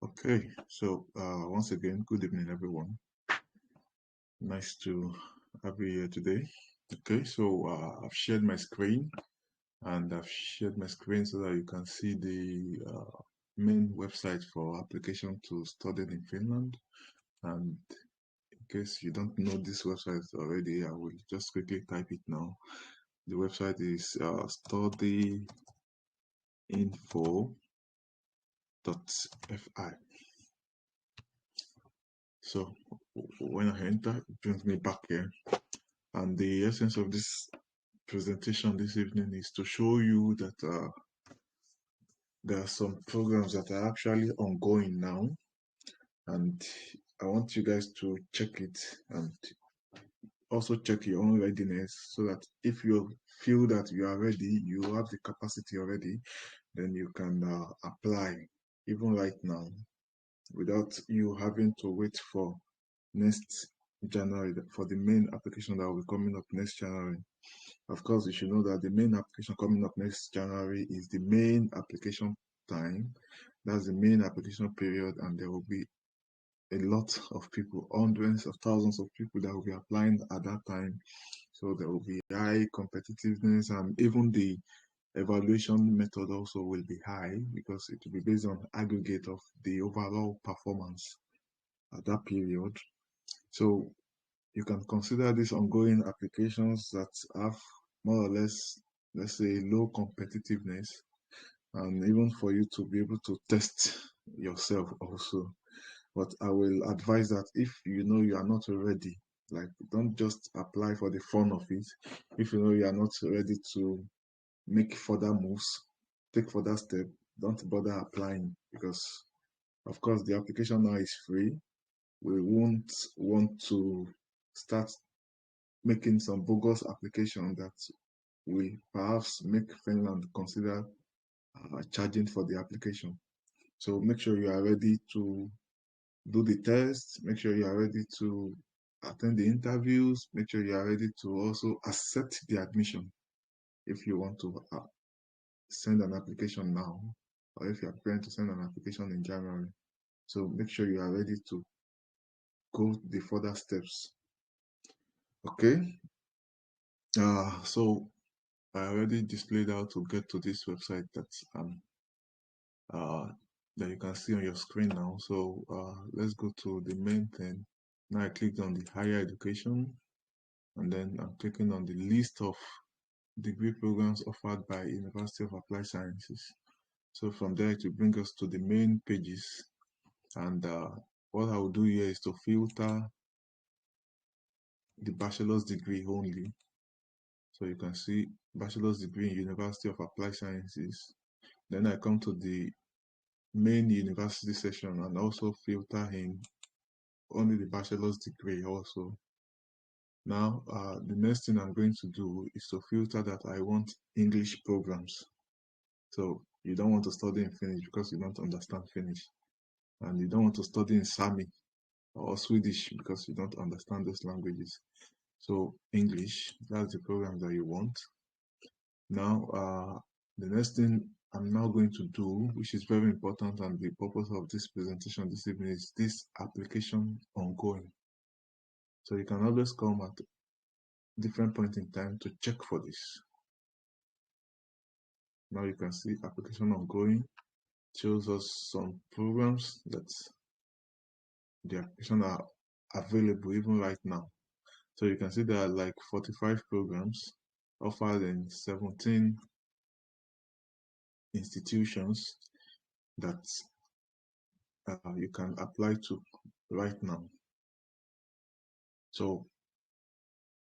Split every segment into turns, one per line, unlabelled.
Okay, so once again, good evening, everyone. Nice to have you here today. Okay, so I've shared my screen, and I've shared my screen so that you can see the main website for application to study in Finland. And in case you don't know this website already, I will just quickly type it now. The website is studyinfo.fi. So when I enter, it brings me back here. And the essence of this presentation this evening is to show you that there are some programs that are actually ongoing now, and I want you guys to check it and also check your own readiness, so that if you feel that you are ready, you have the capacity already, then you can apply even right now without you having to wait for next January for the main application that will be coming up next January. Of course, you should know that the main application coming up next January is the main application time. That's the main application period, and there will be a lot of people, hundreds of thousands of people that will be applying at that time. So there will be high competitiveness, and even the evaluation method also will be high because it will be based on aggregate of the overall performance at that period. So you can consider these ongoing applications that have more or less, let's say, low competitiveness, and even for you to be able to test yourself also. But I will advise that if you know you are not ready, like, don't just apply for the fun of it. If you know you are not ready to make further moves, take further step, don't bother applying, because of course the application now is free. We won't want to start making some bogus application that will perhaps make Finland consider charging for the application. So make sure you are ready to do the test, make sure you are ready to attend the interviews, make sure you are ready to also accept the admission if you want to send an application now, or if you are planning to send an application in January. So make sure you are ready to go the further steps. Okay. So I already displayed how to get to this website uh, that you can see on your screen now. So let's go to the main thing. Now I clicked on the higher education, and then I'm clicking on the list of degree programs offered by University of Applied Sciences. So from there it will bring us to the main pages, and what I will do here is to filter the bachelor's degree only. So you can see bachelor's degree in University of Applied Sciences. Then I come to the main university section and also filter in only the bachelor's degree also. Now, the next thing I'm going to do is to filter that I want English programs. So you don't want to study in Finnish because you don't understand Finnish. And you don't want to study in Sami or Swedish because you don't understand those languages. So English, that's the program that you want. Now, the next thing I'm now going to do, which is very important, and the purpose of this presentation this evening, is this application ongoing. So you can always come at different point in time to check for this. Now you can see application ongoing, shows us some programs that the application are available even right now. So you can see there are like 45 programs offered in 17 institutions that you can apply to right now. So,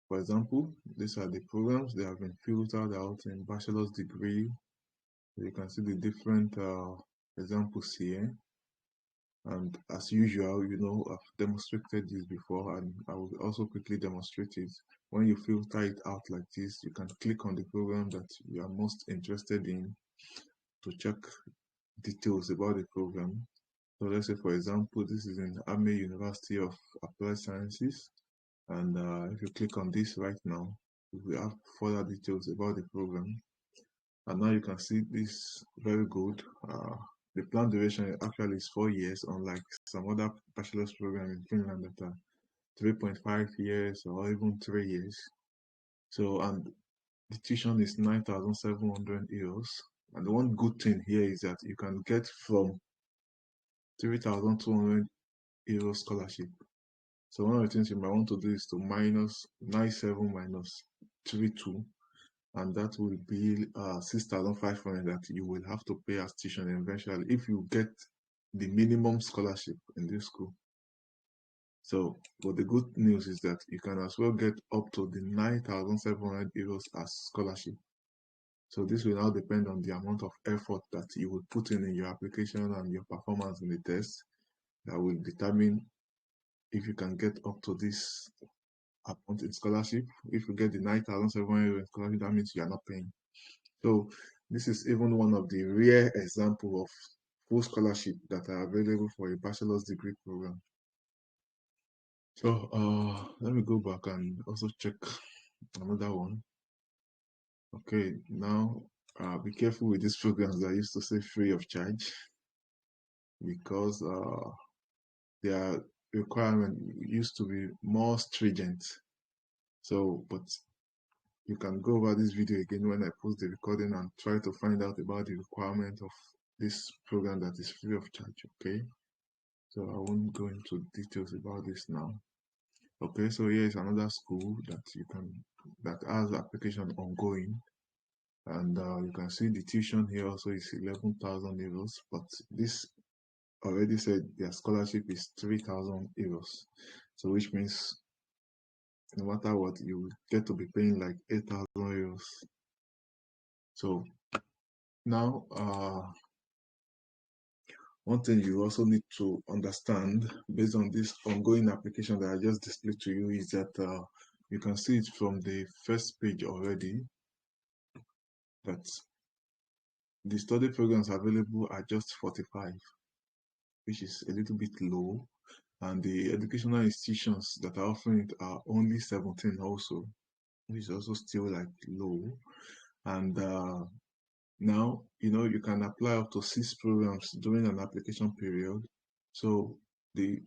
for example, these are the programs. They have been filtered out in bachelor's degree. You can see the different examples here. And as usual, you know, I've demonstrated this before, and I will also quickly demonstrate it. When you filter it out like this, you can click on the program that you are most interested in to check details about the program. So let's say, for example, this is in Ame University of Applied Sciences. And if you click on this right now, we have further details about the program. And now you can see this very good. the planned duration actually is 4 years, unlike some other bachelor's program in Finland that are 3.5 years or even 3 years. So, and the tuition is 9,700 euros. And the one good thing here is that you can get from 3,200 euro scholarship. So one of the things you might want to do is to minus 97 minus 32, and that will be 6,500 that you will have to pay as tuition eventually if you get the minimum scholarship in this school. So, but the good news is that you can as well get up to the 9,700 euros as scholarship. So this will now depend on the amount of effort that you will put in your application and your performance in the test that will determine if you can get up to this amount in scholarship. If you get the 9,700 in scholarship, that means you are not paying. So this is even one of the rare examples of full scholarship that are available for a bachelor's degree program. So let me go back and also check another one. Okay, now be careful with these programs that used to say free of charge, because their requirement used to be more stringent. So, but you can go over this video again when I post the recording and try to find out about the requirement of this program that is free of charge. Okay, so I won't go into details about this now. Okay, so here is another school that that has application ongoing, and you can see the tuition here also is 11,000 euros, but this already said their scholarship is 3,000 euros, so which means no matter what, you will get to be paying like 8,000 euros. So now one thing you also need to understand based on this ongoing application that I just displayed to you is that you can see it from the first page already that the study programs available are just 45, which is a little bit low, and the educational institutions that are offering it are only 17 also, which is also still like low. And now, you can apply up to 6 programs during an application period. So the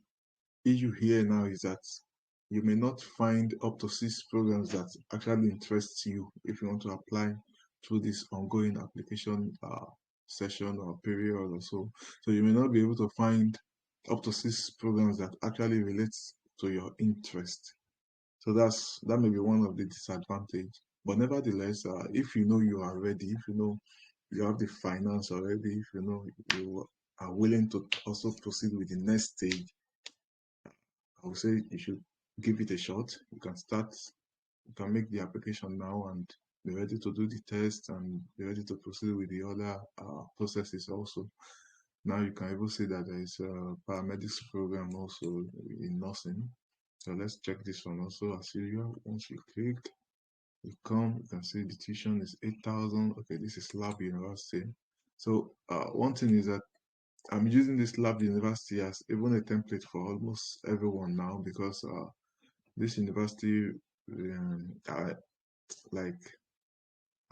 issue here now is that you may not find up to 6 programs that actually interest you if you want to apply through this ongoing application session or period or so. So you may not be able to find up to 6 programs that actually relates to your interest. So that may be one of the disadvantage. But nevertheless, if you know you are ready, if you know you have the finance already, if you know you are willing to also proceed with the next stage, I would say you should give it a shot. You can make the application now and be ready to do the test and be ready to proceed with the other processes also. Now you can even see that there is a paramedics program also in nursing. So let's check this one also as usual. Once you click, you can see the tuition is 8,000. Okay, this is Lab University. So one thing is that I'm using this Lab University as even a template for almost everyone now, because this university like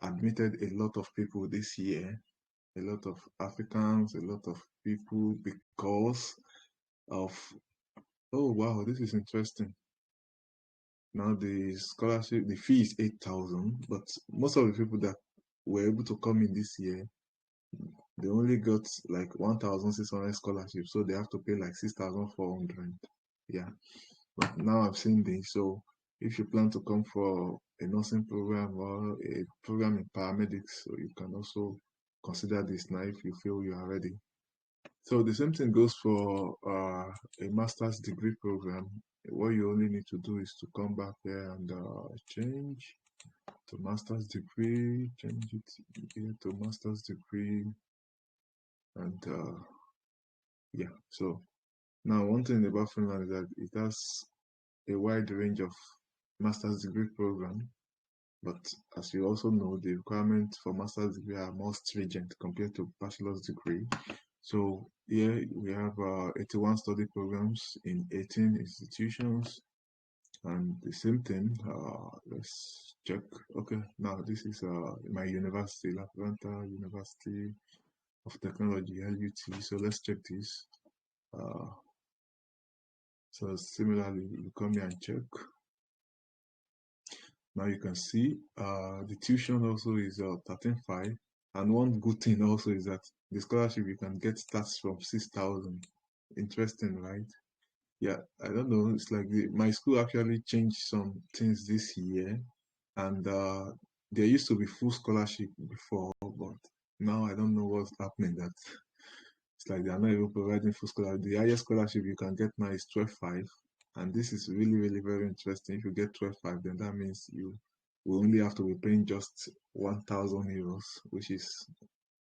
admitted a lot of people this year, a lot of Africans, a lot of people, because of, oh wow, this is interesting. Now the scholarship, the fee is 8,000, but most of the people that were able to come in this year, they only got like 1,600 scholarships, so they have to pay like 6,400. Yeah, but now I've seen this, so if you plan to come for a nursing program or a program in paramedics, so you can also consider this now if you feel you are ready. So the same thing goes for a master's degree program. What you only need to do is to come back here and change to master's degree, change it here to master's degree, and yeah. So now one thing about Finland is that it has a wide range of master's degree program, but as you also know, the requirements for master's degree are more stringent compared to bachelor's degree. So here we have 81 study programs in 18 institutions, and the same thing. Let's check. Okay, now this is my university, La Planta University. of Technology, LUT. So let's check this. So similarly, you come here and check. Now you can see the tuition also is 13,500. And one good thing also is that the scholarship you can get starts from 6,000. Interesting, right? Yeah, I don't know. It's like my school actually changed some things this year, and there used to be full scholarship before, but now I don't know what's happening. That it's like they are not even providing full scholarship. The highest scholarship you can get now is 12,500, and this is really, really very interesting. If you get 12,500, then that means you will only have to be paying just 1,000 euros, which is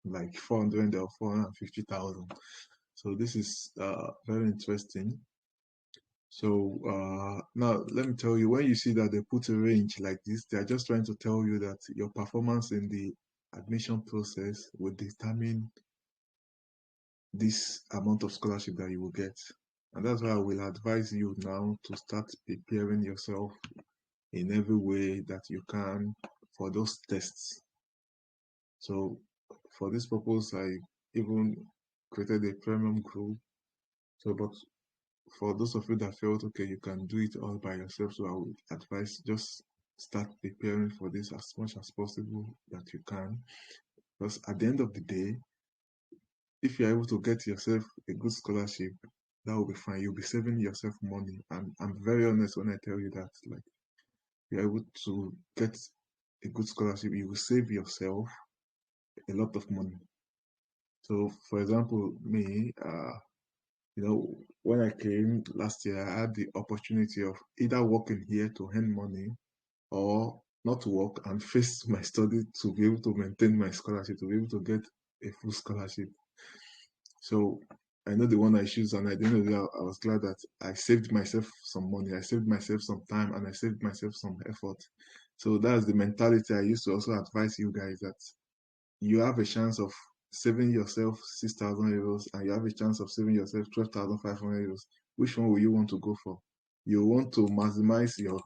like 400 or 450,000. So this is very interesting. So now let me tell you, when you see that they put a range like this, they are just trying to tell you that your performance in the admission process will determine this amount of scholarship that you will get. And that's why I will advise you now to start preparing yourself in every way that you can for those tests. So for this purpose, I even created a premium group. So, but for those of you that felt okay, you can do it all by yourself. So I would advise just start preparing for this as much as possible that you can. Because at the end of the day, if you're able to get yourself a good scholarship, that will be fine. You'll be saving yourself money. And I'm very honest when I tell you that, like, you're able to get a good scholarship, you will save yourself a lot of money. So, for example, me, when I came last year, I had the opportunity of either working here to earn money or not work and face my study to be able to maintain my scholarship, to be able to get a full scholarship. So I know the one I choose, and at the end of the day, I was glad that I saved myself some money, I saved myself some time, and I saved myself some effort. So that's the mentality I used to also advise you guys that you have a chance of saving yourself 6,000 euros and you have a chance of saving yourself 12,500 euros. Which one will you want to go for? You want to maximize your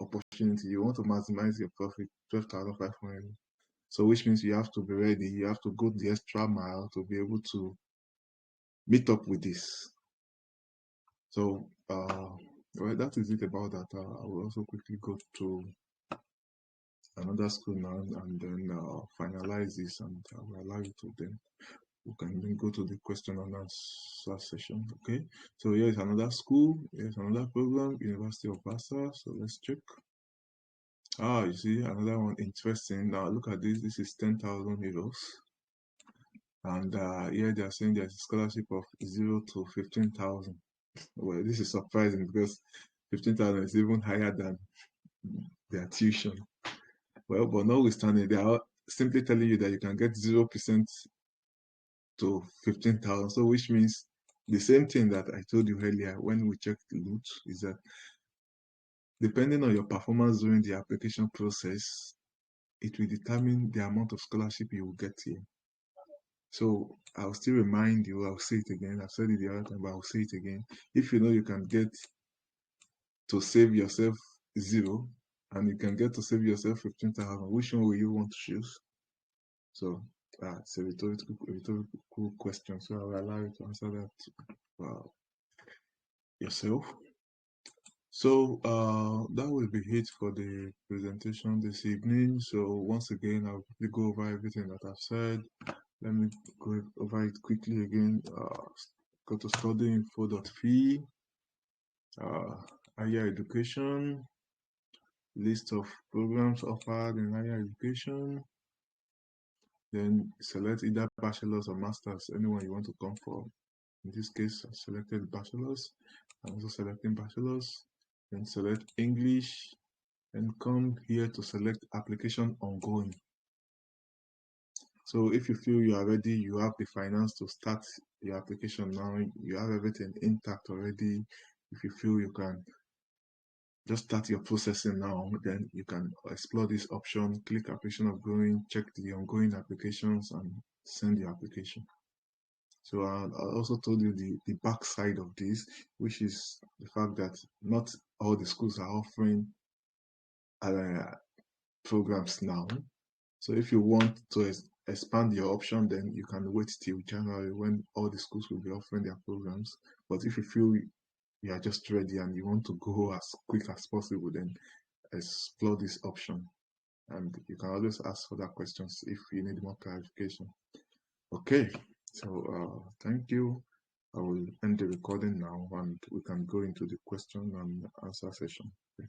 opportunity, you want to maximize your profit, 12,500. So, which means you have to be ready, you have to go the extra mile to be able to meet up with this. So, well, that is it about that. I will also quickly go to another school now and then finalize this, and I will allow you to then we can then go to the question and answer session. Okay, so here is another school, here's another program, University of Bassa. So let's check. You see another one interesting. Now look at this. This is 10,000 euros, and here they are saying there's a scholarship of 0 to 15,000. Well, this is surprising because 15,000 is even higher than their tuition. Well, but notwithstanding, they are simply telling you that you can get 0% to 15,000. So which means the same thing that I told you earlier when we checked the loot is that depending on your performance during the application process, it will determine the amount of scholarship you will get here. So I'll still remind you, I'll say it again, I've said it the other time, but I'll say it again. If you know you can get to save yourself 0 and you can get to save yourself 15,000, which one will you want to choose? So it's a rhetorical question, so I will allow you to answer that yourself. So that will be it for the presentation this evening. So once again, I'll quickly go over everything that I've said. Let me go over it quickly again. Go to studyinfo.fi, higher education, list of programs offered in higher education. Then select either bachelor's or master's, anyone you want to come for. In this case, I selected bachelor's. I'm also selecting bachelor's. Then select English and come here to select application ongoing. So if you feel you are ready, you have the finance to start your application now, you have everything intact already. If you feel you can just start your processing now, then you can explore this option, click application ongoing, check the ongoing applications and send your application. So I also told you the back side of this, which is the fact that not all the schools are offering programs now. So if you want to expand your option, then you can wait till January when all the schools will be offering their programs. But if you feel you are just ready and you want to go as quick as possible, then explore this option. And you can always ask further questions if you need more clarification. Okay, so thank you. I will end the recording now and we can go into the question and answer session. Okay.